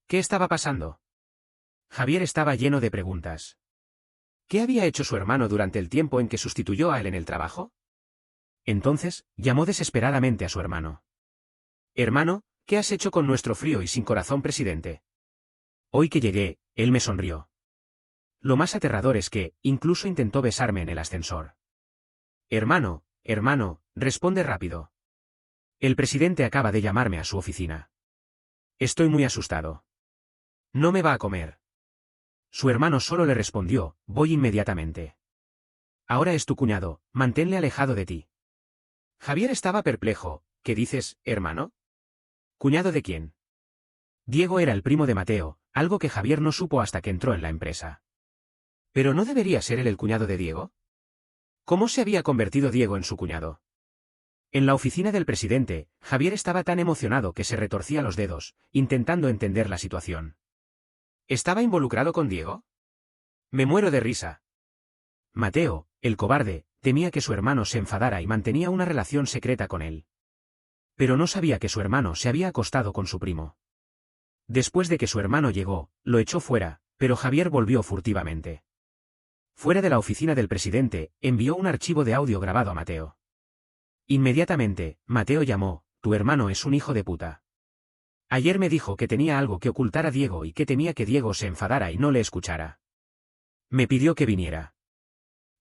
Speaker 1: ¿Qué estaba pasando? Javier estaba lleno de preguntas. ¿Qué había hecho su hermano durante el tiempo en que sustituyó a él en el trabajo? Entonces, llamó desesperadamente a su hermano. «Hermano, ¿qué has hecho con nuestro frío y sin corazón presidente?» Hoy que llegué, él me sonrió. Lo más aterrador es que, incluso intentó besarme en el ascensor. «Hermano, responde rápido. El presidente acaba de llamarme a su oficina. Estoy muy asustado. No me va a comer». Su hermano solo le respondió, «Voy inmediatamente. Ahora es tu cuñado, manténle alejado de ti». Javier estaba perplejo. «¿Qué dices, hermano? ¿Cuñado de quién?» Diego era el primo de Mateo, algo que Javier no supo hasta que entró en la empresa. ¿Pero no debería ser él el cuñado de Diego? ¿Cómo se había convertido Diego en su cuñado? En la oficina del presidente, Javier estaba tan emocionado que se retorcía los dedos, intentando entender la situación. ¿Estaba involucrado con Diego? Me muero de risa. Mateo, el cobarde, temía que su hermano se enfadara y mantenía una relación secreta con él. Pero no sabía que su hermano se había acostado con su primo. Después de que su hermano llegó, lo echó fuera, pero Javier volvió furtivamente. Fuera de la oficina del presidente, envió un archivo de audio grabado a Mateo. Inmediatamente, Mateo llamó, «Tu hermano es un hijo de puta. Ayer me dijo que tenía algo que ocultar a Diego y que temía que Diego se enfadara y no le escuchara. Me pidió que viniera.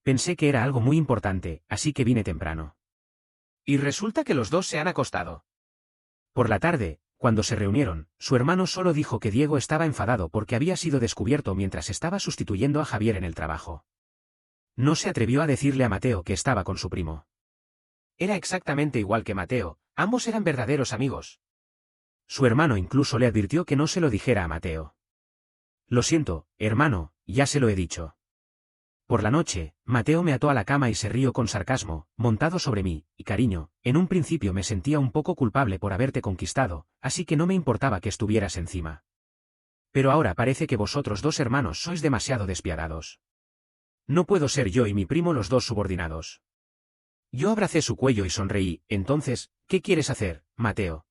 Speaker 1: Pensé que era algo muy importante, así que vine temprano. Y resulta que los dos se han acostado». Por la tarde, cuando se reunieron, su hermano solo dijo que Diego estaba enfadado porque había sido descubierto mientras estaba sustituyendo a Javier en el trabajo. No se atrevió a decirle a Mateo que estaba con su primo. Era exactamente igual que Mateo, ambos eran verdaderos amigos. Su hermano incluso le advirtió que no se lo dijera a Mateo. «Lo siento, hermano, ya se lo he dicho». Por la noche, Mateo me ató a la cama y se rió con sarcasmo, montado sobre mí, y cariño, en un principio me sentía un poco culpable por haberte conquistado, así que no me importaba que estuvieras encima. Pero ahora parece que vosotros dos hermanos sois demasiado despiadados. No puedo ser yo y mi primo los dos subordinados. Yo abracé su cuello y sonreí. Entonces, ¿qué quieres hacer, Mateo?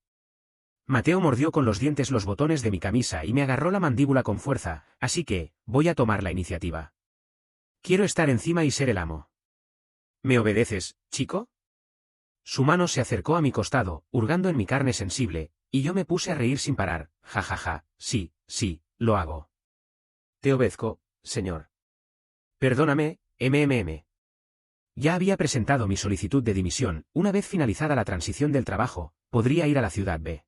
Speaker 1: Mateo mordió con los dientes los botones de mi camisa y me agarró la mandíbula con fuerza, así que, voy a tomar la iniciativa. Quiero estar encima y ser el amo. ¿Me obedeces, chico? Su mano se acercó a mi costado, hurgando en mi carne sensible, y yo me puse a reír sin parar. Ja ja ja, sí, lo hago. Te obedezco, señor. Perdóname, MMM. Ya había presentado mi solicitud de dimisión. Una vez finalizada la transición del trabajo, podría ir a la ciudad B.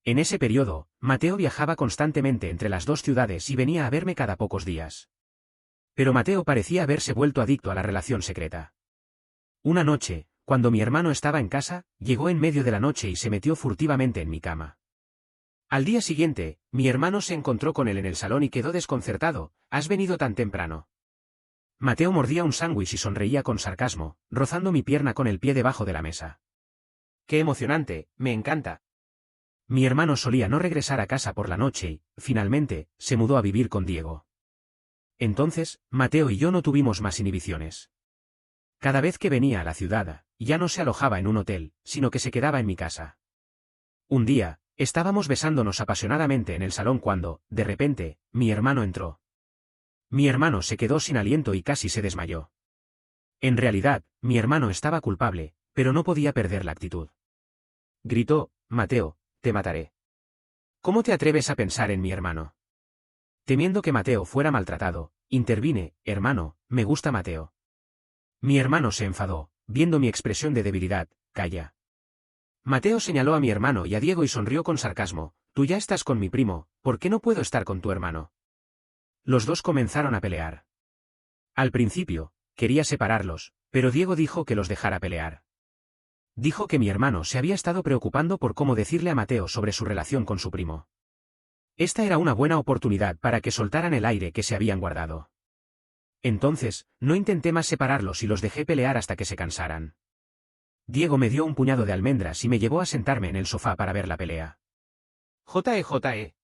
Speaker 1: En ese periodo, Mateo viajaba constantemente entre las dos ciudades y venía a verme cada pocos días. Pero Mateo parecía haberse vuelto adicto a la relación secreta. Una noche, cuando mi hermano estaba en casa, llegó en medio de la noche y se metió furtivamente en mi cama. Al día siguiente, mi hermano se encontró con él en el salón y quedó desconcertado. ¿Has venido tan temprano? Mateo mordía un sándwich y sonreía con sarcasmo, rozando mi pierna con el pie debajo de la mesa. ¡Qué emocionante! Me encanta. Mi hermano solía no regresar a casa por la noche y, finalmente, se mudó a vivir con Diego. Entonces, Mateo y yo no tuvimos más inhibiciones. Cada vez que venía a la ciudad, ya no se alojaba en un hotel, sino que se quedaba en mi casa. Un día, estábamos besándonos apasionadamente en el salón cuando, de repente, mi hermano entró. Mi hermano se quedó sin aliento y casi se desmayó. En realidad, mi hermano estaba culpable, pero no podía perder la actitud. Gritó: Mateo, te mataré. ¿Cómo te atreves a pensar en mi hermano? Temiendo que Mateo fuera maltratado, intervine: hermano, me gusta Mateo. Mi hermano se enfadó, viendo mi expresión de debilidad. Calla. Mateo señaló a mi hermano y a Diego y sonrió con sarcasmo: tú ya estás con mi primo, ¿por qué no puedo estar con tu hermano? Los dos comenzaron a pelear. Al principio, quería separarlos, pero Diego dijo que los dejara pelear. Dijo que mi hermano se había estado preocupando por cómo decirle a Mateo sobre su relación con su primo. Esta era una buena oportunidad para que soltaran el aire que se habían guardado. Entonces, no intenté más separarlos y los dejé pelear hasta que se cansaran. Diego me dio un puñado de almendras y me llevó a sentarme en el sofá para ver la pelea. Joe,